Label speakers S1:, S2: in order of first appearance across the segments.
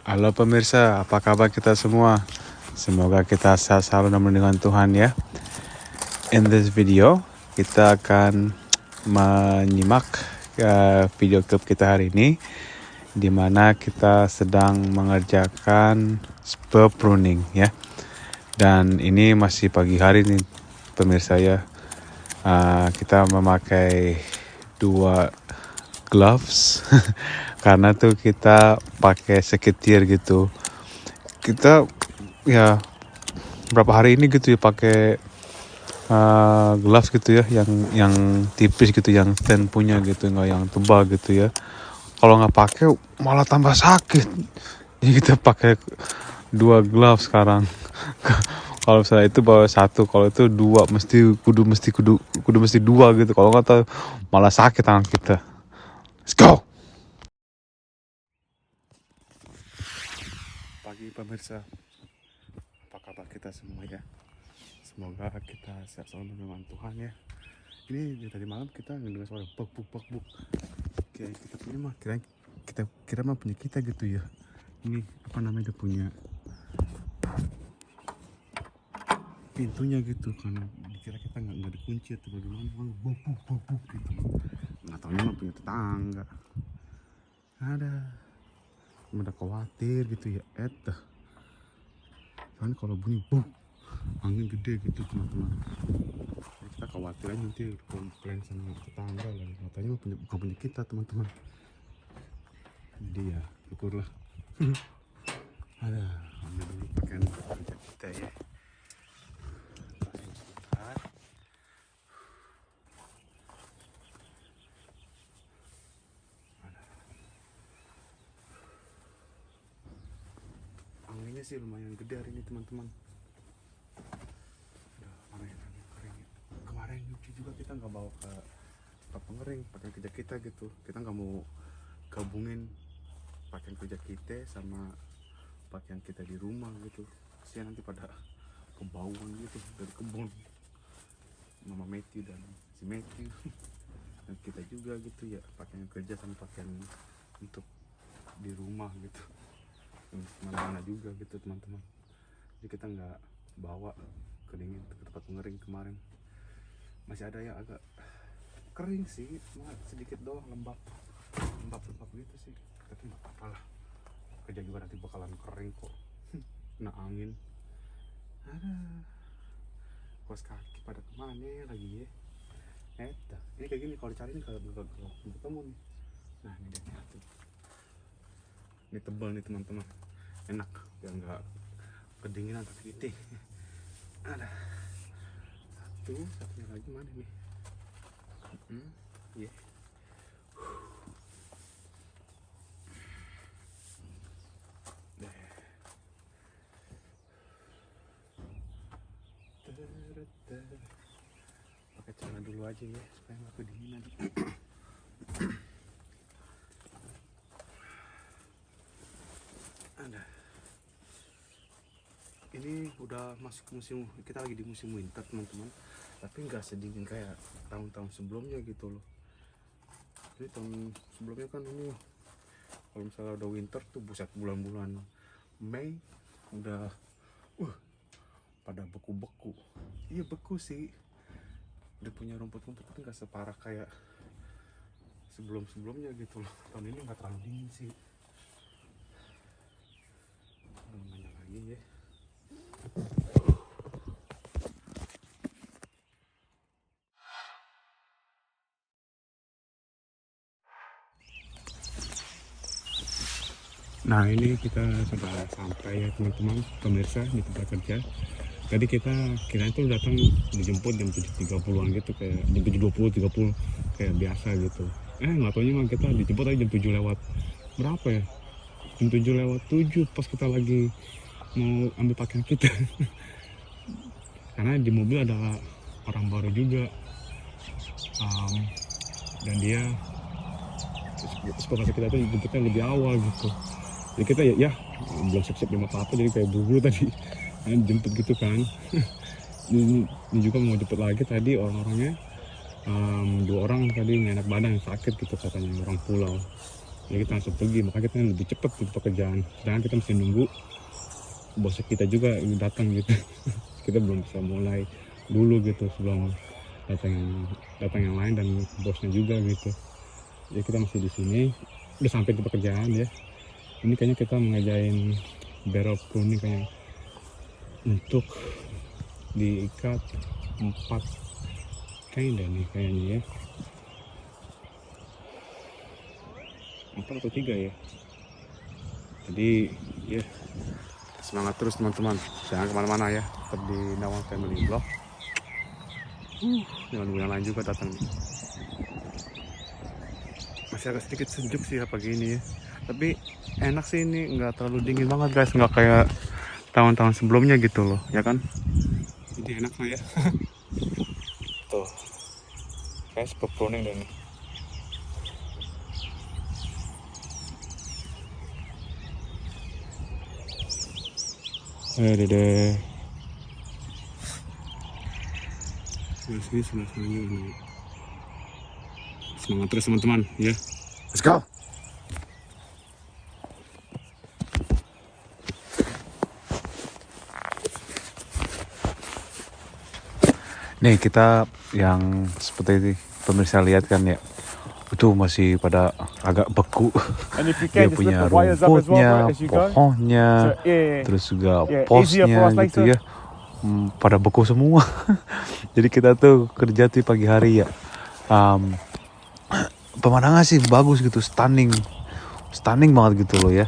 S1: Halo pemirsa, apa kabar kita semua? Semoga kita sehat selalu dan dengan Tuhan ya. In this video, kita akan menyimak video klip kita hari ini, di mana kita sedang mengerjakan spur pruning ya. Dan ini masih pagi hari nih pemirsa ya. Kita memakai 2 gloves karena tuh kita pakai seketir gitu. Kita ya berapa hari ini gitu ya pakai gloves gitu ya, yang tipis gitu, yang thin punya gitu, nggak yang tebal gitu ya. Kalau nggak pakai malah tambah sakit. Jadi kita pakai 2 gloves sekarang. Kalau misalnya itu bawa 1, kalau itu 2 kudu mesti 2 gitu. Kalau nggak tahu malah sakit tangan kita. Let's go. Pagi pemirsa, apa kabar kita semua ya? Semoga kita sehat selalu dengan Tuhan ya. Ini dari malam kita ngedengar suara buk. Kayak kita punya mah kira mah punya kita gitu ya. Ini apa namanya, udah punya pintunya gitu, karena dikira kita nggak dikunci atau bagaimana, buk gitu. Nggak taunya mah punya tetangga. Ada, udah khawatir gitu ya, kan kalau bunyi buk, angin gede gitu teman-teman. Kita khawatir aja nanti komplain sama tetangga lah, katanya bukan punya kita teman-teman. Jadi ya syukurlah. Ada, ambil dulu pakaian kerja kita ya. Anginnya sih lumayan gede hari ini teman-teman. Udah kering. Kemarin nyuci juga kita nggak bawa ke pengering pakaian kerja kita gitu. Kita nggak mau gabungin pakaian kerja kita sama pakaian kita di rumah gitu. Kasihan nanti pada kebauan gitu dari kebun Mama Matthew dan si Matthew. Dan kita juga gitu ya, pakaian kerja sama pakaian untuk di rumah gitu, mana-mana juga gitu teman-teman. Jadi kita nggak bawa kedingin ke tempat pengering kemarin. Masih ada yang agak kering sih, cuma sedikit doang, lembab gitu sih. Tapi nggak apa-apa lah, kerja juga nanti bakalan kering kok. Kena angin. Ada kos kaki pada kemana lagi ya? Ini kayak gini kalau dicariin kalau ketemu nih. Nah ini dia tuh. Ini tebal nih teman-teman, enak biar nggak kedinginan kaki kita. Ada satunya lagi mana nih? Yeah. Pakai celana dulu aja ya supaya nggak kedinginan. Ada. Ini udah masuk musim, kita lagi di musim winter teman-teman, tapi nggak sedingin kayak tahun-tahun sebelumnya gitu loh. Jadi tahun sebelumnya kan ini kalau misalnya udah winter tuh buset, bulan-bulan Mei udah pada beku-beku. Iya beku sih, udah punya rumput-rumput, tapi nggak separah kayak sebelum-sebelumnya gitu loh. Tahun ini nggak terlalu dingin sih. Mana lagi ya? Nah ini kita sudah sampai ya teman-teman pemirsa di tempat kerja. Tadi kita kira itu datang dijemput jam 7.30an gitu, kayak jam 7.20 kayak biasa gitu. Nggak taunya mah kita dijemput aja jam 7 lewat berapa ya? Jam 7 lewat 7 pas kita lagi mau ambil pakaian kita. Karena di mobil ada orang baru juga. Dan dia supervisor kita tuh jemputnya lebih awal gitu. Jadi kita ya belum siap-siap lima apa, jadi kayak buru tadi jemput gitu kan. ini juga mau jemput lagi tadi orang-orangnya, 2 orang tadi nggak enak badan, sakit gitu katanya, orang pulau. ya kita langsung pergi, makanya kita lebih cepat gitu pekerjaan. Sedangkan kita mesti nunggu bos kita juga ini datang gitu. Kita belum bisa mulai dulu gitu sebelum datang yang lain dan bosnya juga gitu. Ya kita masih di sini, udah sampai di pekerjaan ya. Ini kayaknya kita mengajain barrel pruning kayak untuk diikat 4 kain deh nih kayaknya ya. 4 atau 3 ya. Jadi ya semangat terus teman-teman, jangan kemana-mana ya, tetap di Nawang Family Vlog. Jangan yang lain juga datang nih. Masih agak sedikit sejuk sih ya pagi ini ya, tapi enak sih, ini nggak terlalu dingin banget guys, nggak kayak tahun-tahun sebelumnya gitu loh ya kan. Jadi enak lah ya. Tuh kayak seperti pruning deh nih. Dede sini sebelah ini. Semangat terus teman-teman ya, let's go. Nih kita yang seperti pemirsa lihat kan ya, itu masih pada agak beku. Dia punya rumputnya, pohonnya, terus juga posnya gitu ya, pada beku semua. Jadi kita tuh kerja tuh pagi hari ya. Pemandangan sih bagus gitu, stunning banget gitu loh ya.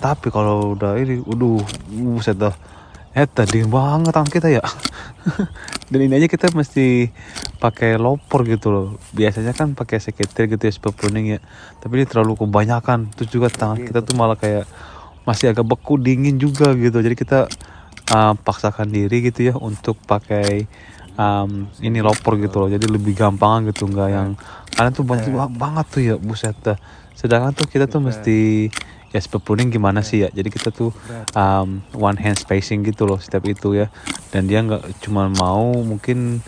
S1: Tapi kalau udah ini, buset dah, dingin banget tangan kita ya. Dan ini aja kita mesti pakai lopor gitu loh. Biasanya kan pakai seketir gitu ya sebab pruning ya. Tapi ini terlalu kebanyakan. Terus juga tangan kita tuh malah kayak masih agak beku, dingin juga gitu. Jadi kita paksakan diri gitu ya untuk pakai ini lopor gitu loh. Jadi lebih gampang gitu, nggak yang karena tuh banyak banget tuh ya, buset dah. Sedangkan tuh kita tuh mesti ya sebab pruning gimana sih ya, jadi kita tuh one hand spacing gitu loh setiap itu ya. Dan dia nggak cuma mau mungkin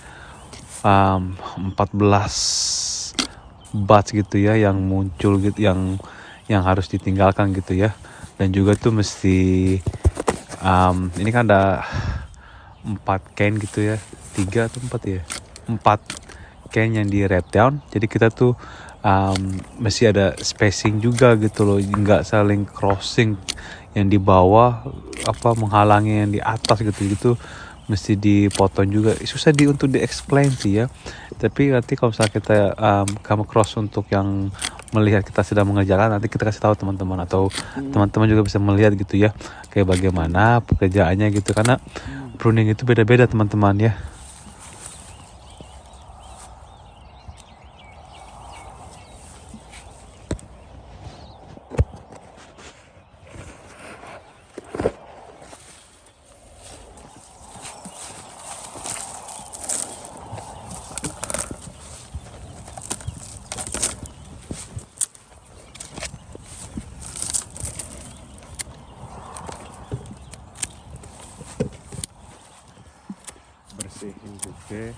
S1: 14 batch gitu ya yang muncul gitu, yang harus ditinggalkan gitu ya. Dan juga tuh mesti ini kan ada 4 can gitu ya, 3 atau 4 ya, 4 can yang di wrap down. Jadi kita tuh masih ada spacing juga gitu loh, nggak saling crossing, yang di bawah menghalangi yang di atas gitu mesti dipotong juga. Susah untuk di-explain sih ya, tapi nanti kalau misalnya kita come across untuk yang melihat kita sedang mengerjakan, nanti kita kasih tahu teman-teman, atau teman-teman juga bisa melihat gitu ya kayak bagaimana pekerjaannya gitu, karena pruning itu beda-beda teman-teman ya. Bersihin juga.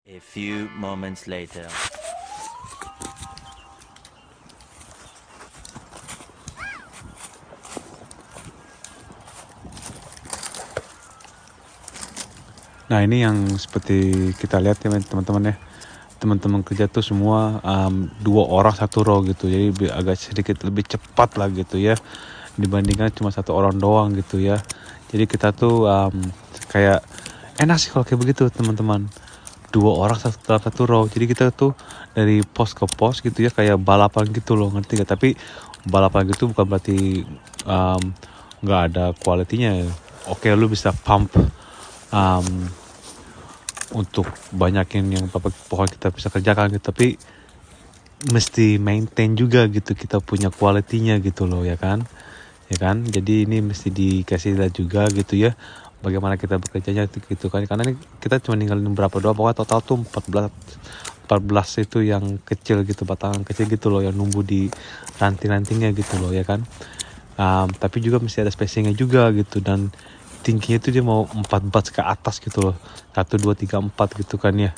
S2: A few moments later.
S1: Nah ini yang seperti kita lihat ya teman-teman ya, teman-teman kerja tuh semua 2 orang 1 row gitu, jadi agak sedikit lebih cepat lah gitu ya dibandingkan cuma 1 orang doang gitu ya. Jadi kita tuh kayak enak sih kalau kayak begitu teman-teman, 2 orang dalam 1 row. Jadi kita tuh dari pos ke pos gitu ya, kayak balapan gitu loh, ngerti gak? Tapi balapan gitu bukan berarti nggak ada kualitinya. Oke, lu bisa pump untuk banyakin yang pohon kita bisa kerjakan gitu, tapi mesti maintain juga gitu, kita punya kualitinya gitu loh ya kan. Jadi ini mesti dikasih lihat juga gitu ya bagaimana kita bekerjanya gitu kan, karena ini kita cuma ninggalin berapa doang, pokoknya total tuh 14
S3: 14 itu yang kecil gitu, batangan kecil gitu loh, yang numbuh di ranting-rantingnya gitu loh ya kan. Tapi juga mesti ada spacingnya juga gitu, dan tingginya itu dia mau 4 bat ke atas gitu loh, 1, 2, 3, 4 gitu kan ya.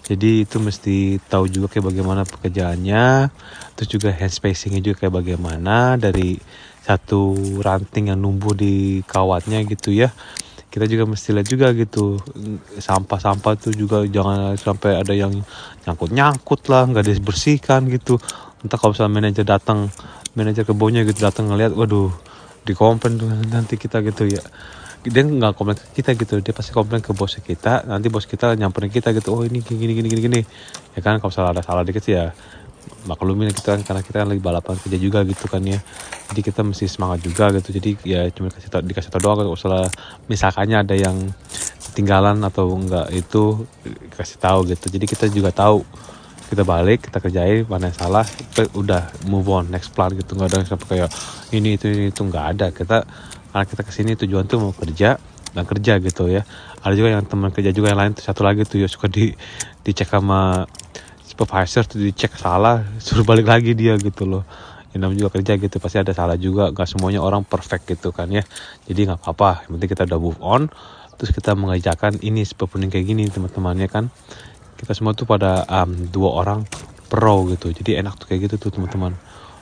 S3: Jadi itu mesti tahu juga kayak bagaimana pekerjaannya, terus juga hand spacingnya juga kayak bagaimana dari satu ranting yang numbuh di kawatnya gitu ya. Kita juga mesti lihat juga gitu, sampah-sampah tuh juga jangan sampai ada yang nyangkut-nyangkut lah, nggak dibersihkan gitu. Entah kalau misalnya manajer kebunnya gitu datang ngeliat, waduh, dikomplain tuh nanti kita gitu ya. Dia nggak komplain ke kita gitu, dia pasti komplain ke bos kita, nanti bos kita nyamperin kita gitu, oh ini gini ya kan. Kalau salah ada salah dikit sih ya maklumin kita kan, karena kita kan lagi balapan kerja juga gitu kan ya. Jadi kita mesti semangat juga gitu, jadi ya cuma dikasih tau doang kalau salah, misalkannya ada yang ketinggalan atau enggak itu kasih tahu gitu. Jadi kita juga tahu, kita balik, kita kerjain, mana yang salah, kita udah move on, next plan gitu. Nggak ada yang sampai kayak ini itu nggak ada. Karena kita kesini tujuan tuh mau kerja dan kerja gitu ya. Ada juga yang teman kerja juga yang lain tuh, satu lagi tuh ya suka dicek sama supervisor tuh, dicek salah suruh balik lagi dia gitu loh. Yang namanya juga kerja gitu, pasti ada salah juga, nggak semuanya orang perfect gitu kan ya. Jadi nggak apa-apa, yang penting kita udah move on, terus kita mengerjakan ini seperti kayak gini teman-temannya kan. Kita semua tuh pada 2 orang pro gitu, jadi enak tuh kayak gitu tuh teman-teman,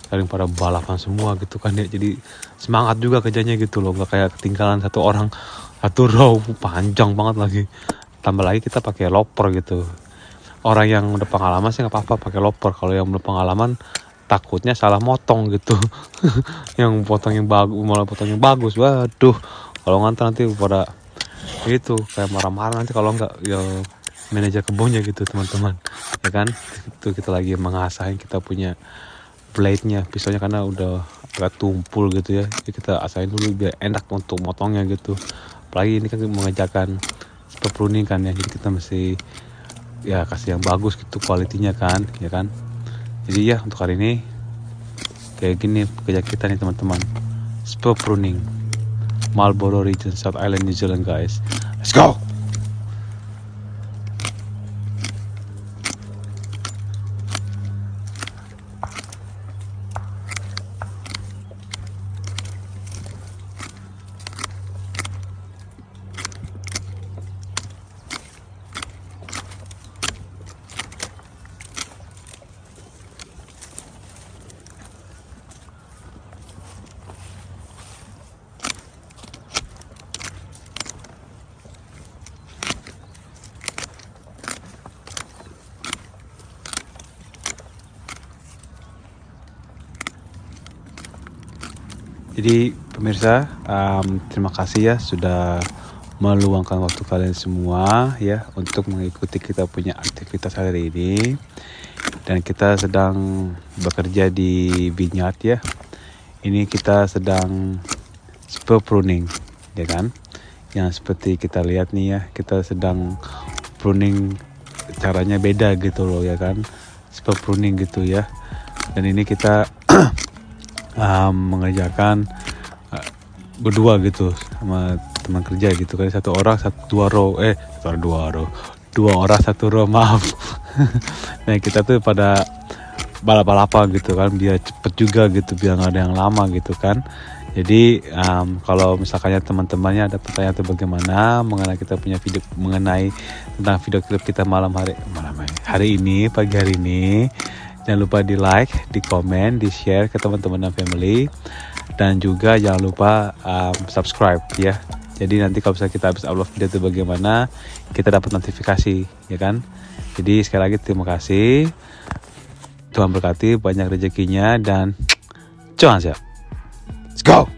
S3: daripada balapan semua gitu kan ya. Jadi semangat juga kerjanya gitu loh, nggak kayak ketinggalan 1 orang 1 row panjang banget lagi. Tambah lagi kita pakai loper gitu. Orang yang udah pengalaman sih nggak apa-apa pakai loper, kalau yang belum pengalaman takutnya salah motong gitu. Yang potong yang bagus malah potong yang bagus, waduh, kalau ngantar nanti pada itu kayak marah-marah nanti kalau nggak ya manajer kebunnya gitu teman-teman ya kan. Itu kita lagi mengasahin kita punya blade-nya, pisaunya, karena udah agak tumpul gitu ya. Jadi kita asahin dulu biar enak untuk motongnya gitu. Apalagi ini kan mengerjakan pruning kan ya, jadi kita mesti ya kasih yang bagus gitu kualitinya kan ya kan. Jadi ya untuk hari ini kayak gini kerja kita nih teman-teman, spur pruning Marlborough Region, South Island, New Zealand guys. Let's go. Jadi pemirsa, terima kasih ya sudah meluangkan waktu kalian semua ya untuk mengikuti kita punya aktivitas hari ini. Dan kita sedang bekerja di vineyard ya. Ini kita sedang spur pruning ya kan. Yang seperti kita lihat nih ya, kita sedang pruning, caranya beda gitu loh ya kan. Spur pruning gitu ya. Dan ini kita mengerjakan berdua gitu sama teman kerja gitu kan, 1 orang 2 row, 2 orang 1 row, maaf. Nah kita tuh pada balap-balapan gitu kan, biar cepet juga gitu, biar nggak ada yang lama gitu kan. Jadi kalau misalkannya teman-temannya ada pertanyaan atau bagaimana mengenai kita punya video, mengenai tentang video klip kita hari ini, pagi hari ini, jangan lupa di like, di komen, di share ke teman-teman dan family. Dan juga jangan lupa subscribe ya. Jadi nanti kalau misalnya kita habis upload video itu bagaimana, kita dapat notifikasi ya kan. Jadi sekali lagi terima kasih. Tuhan berkati, banyak rezekinya, dan cuan siap. Let's go.